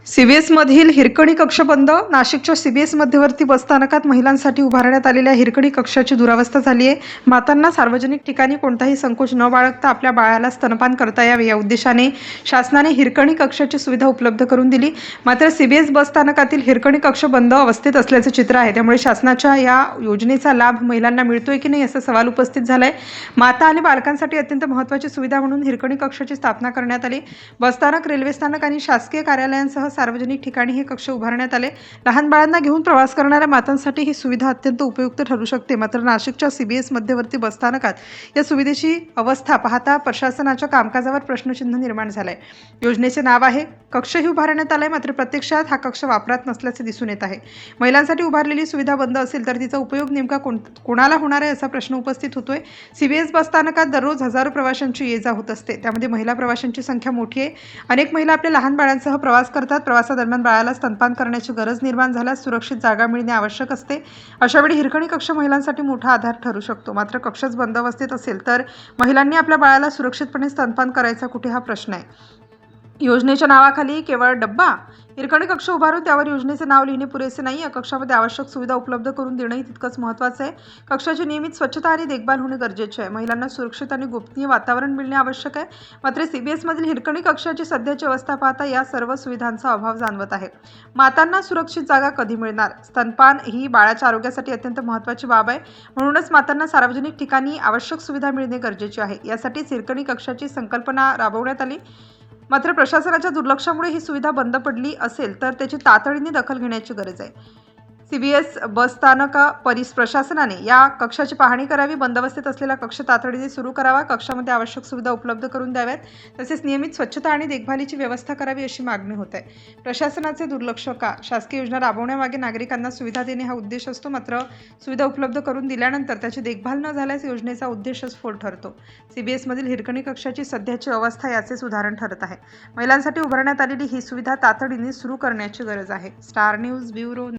सीबीएसमधील हिरकणी कक्ष बंद. नाशिकच्या सीबीएस मध्यवर्ती बसस्थानकात महिलांसाठी उभारण्यात आलेल्या हिरकणी कक्षाची दुरावस्था झाली आहे. मातांना सार्वजनिक ठिकाणी कोणताही संकोच न बाळगता आपल्या बाळाला स्तनपान करता यावे या उद्देशाने शासनाने हिरकणी कक्षाची सुविधा उपलब्ध करून दिली. मात्र सीबीएस बसस्थानकातील हिरकणी कक्ष बंद अवस्थेत असल्याचे चित्र आहे. त्यामुळे शासनाच्या या योजनेचा लाभ महिलांना मिळतोय की नाही असा सवाल उपस्थित झालाय. माता आणि बालकांसाठी अत्यंत महत्त्वाची सुविधा म्हणून हिरकणी कक्षाची स्थापना करण्यात आली. बसस्थानक, रेल्वे स्थानक आणि शासकीय कार्यालयांसह सार्वजनिक ठिकाणी हे कक्ष उभारण्यात आले. लहान बाळांना घेऊन प्रवास करणाऱ्या मातांसाठी ही सुविधा अत्यंत उपयुक्त ठरू शकते. मात्र नाशिकच्या सीबीएस मध्यवर्ती बसस्थानकात या सुविधेची अवस्था पाहता प्रशासनाच्या कामकाजावर प्रश्नचिन्ह निर्माण झालंय. योजनेचे नाव आहे, कक्षही उभारण्यात आलाय, मात्र प्रत्यक्षात हा कक्ष वापरात नसल्याचे दिसून येत आहे. महिलांसाठी उभारलेली सुविधा बंद असेल तर तिचा उपयोग नेमका कोणाला होणार आहे असा प्रश्न उपस्थित होतोय. सीबीएस बसस्थानकात दररोज हजारो प्रवाशांची ये-जा होत असते. त्यामध्ये महिला प्रवाशांची संख्या मोठी आहे. अनेक महिला आपल्या लहान बाळांसह प्रवास करतात. प्रवासादरम्यान बाळाला स्तनपान करण्याची गरज निर्माण झाल्यास सुरक्षित जागा मिळणे आवश्यक असते. अशावेळी हिरकणी कक्ष महिलांसाठी मोठा आधार ठरू शकतो. मात्र कक्षच बंद अवस्थेत असेल तर महिलांनी आपल्या बाळाला सुरक्षितपणे स्तनपान करायचा कुठे हा प्रश्न आहे. योजनेच्या नावाखाली केवळ डब्बा, हिरकणी कक्ष उभारून त्यावर योजनेचे नाव लिहिणे पुरेसे नाही. या कक्षामध्ये आवश्यक सुविधा उपलब्ध करून देणंही तितकंच महत्त्वाचं आहे. कक्षाची नियमित स्वच्छता आणि देखभाल होणे गरजेचे आहे. महिलांना सुरक्षित आणि गोपनीय वातावरण मिळणे आवश्यक आहे. मात्र सीबीएसमधील हिरकणी कक्षाची सध्याची अवस्था पाहता या सर्व सुविधांचा अभाव जाणवत आहे. मातांना सुरक्षित जागा कधी मिळणार? स्तनपान ही बाळाच्या आरोग्यासाठी अत्यंत महत्त्वाची बाब आहे. म्हणूनच मातांना सार्वजनिक ठिकाणी आवश्यक सुविधा मिळणे गरजेचे आहे. यासाठीच हिरकणी कक्षाची संकल्पना राबवण्यात आली. मात्र प्रशासनाच्या दुर्लक्षामुळे ही सुविधा बंद पडली असेल तर त्याची तातडीने दखल घेण्याची गरज आहे. सीबीएस बसस्थानक प्रशासनाने या कक्षाची पाहणी करावी. बंद अवस्थेत असलेला कक्ष तातडीने सुरू करावा. कक्षामध्ये आवश्यक सुविधा उपलब्ध करून द्याव्यात. तसेच नियमित स्वच्छता आणि देखभालीची व्यवस्था करावी अशी मागणी होत आहे. प्रशासनाचे दुर्लक्ष का? शासकीय योजना राबवण्यामागे नागरिकांना सुविधा देणे हा उद्देश असतो. मात्र सुविधा उपलब्ध करून दिल्यानंतर त्याची देखभाल न झाल्यास योजनेचा उद्देशच फोल ठरतो. सीबीएसमधील हिरकणी कक्षाची सध्याची अवस्था याचेच उदाहरण ठरत आहे. महिलांसाठी उभारण्यात आलेली ही सुविधा तातडीने सुरू करण्याची गरज आहे. Star news bureau.